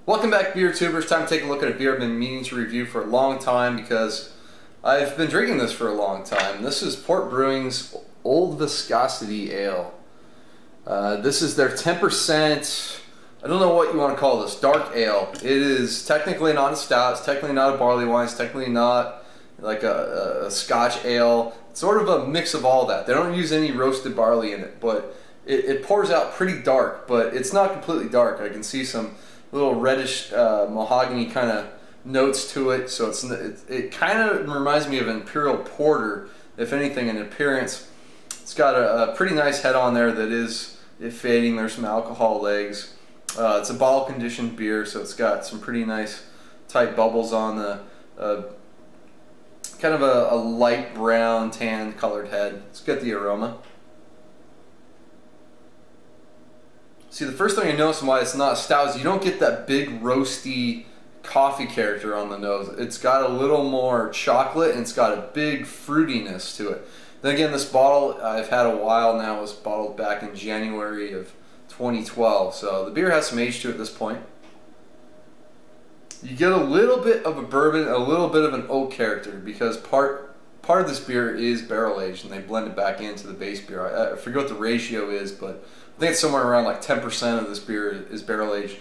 Welcome back, beer tubers. Time to take a look at a beer I've been meaning to review for a long time because I've been drinking this for a long time. This is Port Brewing's Old Viscosity Ale. This is their 10%, I don't know what you want to call this, dark ale. It is technically not a stout, it's technically not a barley wine, it's technically not like a Scotch ale. It's sort of a mix of all that. They don't use any roasted barley in it, but it pours out pretty dark, but it's not completely dark. I can see some little reddish mahogany kind of notes to it, so it kind of reminds me of an imperial porter, if anything, in appearance. It's got a pretty nice head on there that is fading. There's some alcohol legs. It's a bottle conditioned beer, so it's got some pretty nice tight bubbles on the kind of a light brown tan colored head. Let's get the aroma. See, the first thing I notice why it's not stout is you don't get that big roasty coffee character on the nose. It's got a little more chocolate and it's got a big fruitiness to it. Then again, this bottle I've had a while now. It was bottled back in January of 2012, so the beer has some age to it at this point. You get a little bit of a bourbon, a little bit of an oak character because part of this beer is barrel aged and they blend it back into the base beer. I forget what the ratio is, but I think it's somewhere around like 10% of this beer is barrel aged.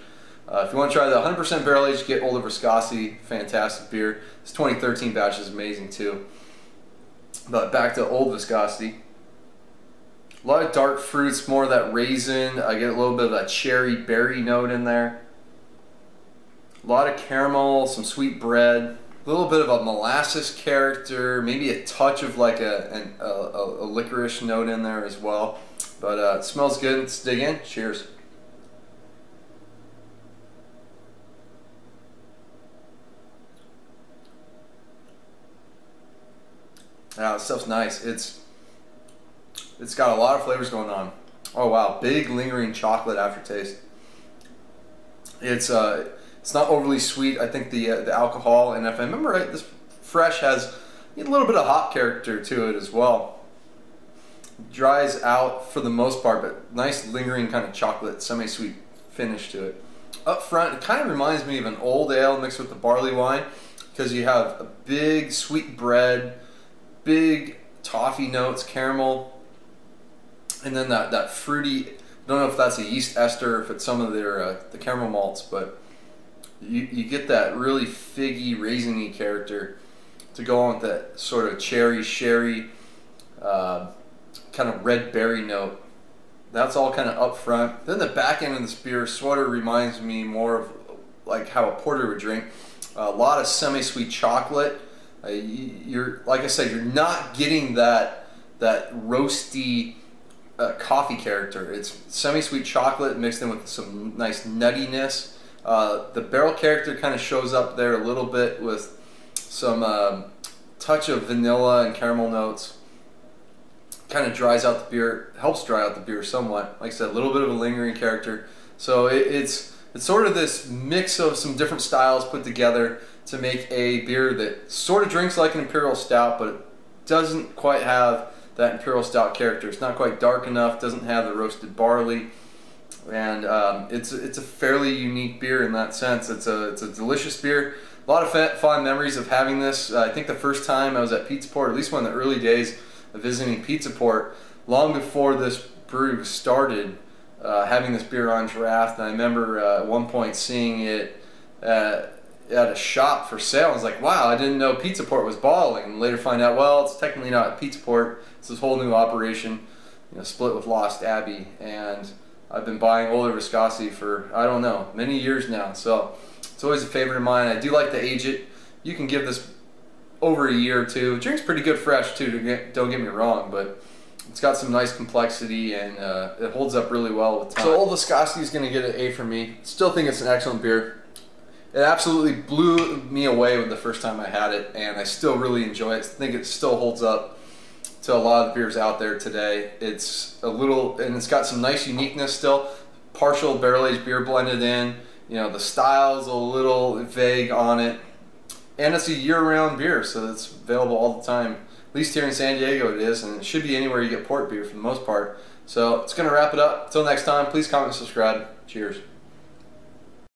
If you want to try the 100% barrel aged, get Old Viscosity, fantastic beer. This 2013 batch is amazing too. But back to Old Viscosity. A lot of dark fruits, more of that raisin. I get a little bit of that cherry berry note in there. A lot of caramel, some sweet bread, a little bit of a molasses character, maybe a touch of like a licorice note in there as well. But it smells good. Let's dig in. Cheers. This stuff's nice. It's got a lot of flavors going on. Oh wow, big lingering chocolate aftertaste. It's not overly sweet. I think the alcohol, and if I remember right, this fresh has a little bit of hop character to it as well. Dries out for the most part, but nice lingering kind of chocolate, semi-sweet finish to it. Up front, it kind of reminds me of an old ale mixed with the barley wine because you have a big sweet bread, big toffee notes, caramel, and then that fruity, I don't know if that's a yeast ester or if it's some of their the caramel malts, but you get that really figgy, raisiny character to go on with that sort of cherry, sherry, kind of red berry note. That's all kind of up front. Then the back end of this beer sort of reminds me more of like how a porter would drink. A lot of semi-sweet chocolate. Like I said, you're not getting that roasty coffee character. It's semi-sweet chocolate mixed in with some nice nuttiness. The barrel character kind of shows up there a little bit with some touch of vanilla and caramel notes. Kind of dries out the beer, helps dry out the beer somewhat. Like I said, a little bit of a lingering character. So it's sort of this mix of some different styles put together to make a beer that sort of drinks like an imperial stout, but it doesn't quite have that imperial stout character. It's not quite dark enough, doesn't have the roasted barley, and it's a fairly unique beer in that sense. It's a delicious beer. A lot of fond memories of having this. I think the first time I was at Pizza Port, at least one of the early days of visiting Pizza Port, long before this brewery started, having this beer on draft. And I remember at one point seeing it at a shop for sale. I was like, wow, I didn't know Pizza Port was bottling. And later find out, well, it's technically not Pizza Port. It's this whole new operation, split with Lost Abbey. And I've been buying Old Viscosity for, I don't know, many years now. So it's always a favorite of mine. I do like to age it. You can give this over a year or two. It drinks pretty good fresh too, don't get me wrong, but it's got some nice complexity and it holds up really well with time. So Old Viscosity is going to get an A from me. Still think it's an excellent beer. It absolutely blew me away with the first time I had it, and I still really enjoy it. I think it still holds up to a lot of the beers out there today. It's a little, and it's got some nice uniqueness still. Partial barrel-aged beer blended in. The style's a little vague on it. And it's a year-round beer, so it's available all the time. At least here in San Diego it is, and it should be anywhere you get port beer for the most part. So it's going to wrap it up. Until next time, please comment and subscribe. Cheers.